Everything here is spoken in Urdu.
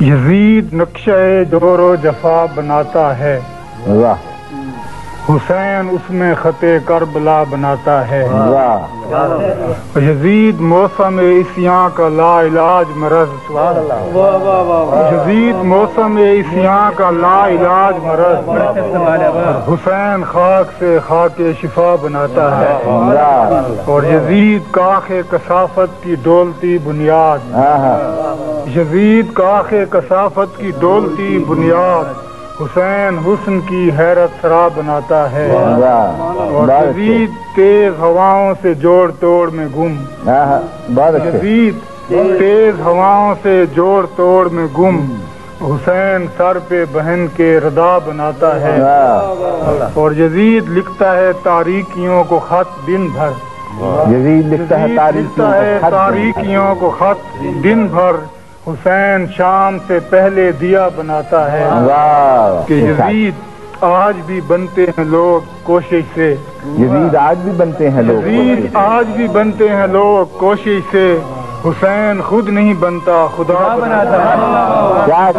یزید نقشہ جور و جفا بناتا ہے، واہ حسین اس میں خط کربلا بناتا ہے۔ واہ یزید موسم عصیاں کا لا علاج مرض، یزید موسم عصیاں کا لا علاج مرض، حسین خاک سے خاک شفا بناتا ہے۔ اور یزید کاخ کثافت کی ڈولتی بنیاد، یزید کاخ کثافت کی ڈولتی بنیاد، حسین حسن کی حیرت سرا بناتا ہے۔ اور یزید تیز ہواؤں سے جوڑ توڑ میں گم، یزید تیز ہواؤں سے جوڑ توڑ میں گم، حسین سر پہ بہن کے ردا بناتا ہے۔ اور یزید لکھتا ہے تاریکیوں کو خط دن بھر، یزید لکھتا ہے تاریکیوں کو خط دن بھر، حسین شام سے پہلے دیا بناتا ہے۔ کہ یزید آج بھی بنتے ہیں لوگ کوشش سے، یزید آج بھی بنتے ہیں لوگ، یزید آج بھی بنتے ہیں لوگ کوشش سے، حسین خود نہیں بنتا خدا بناتا ہے۔ کیا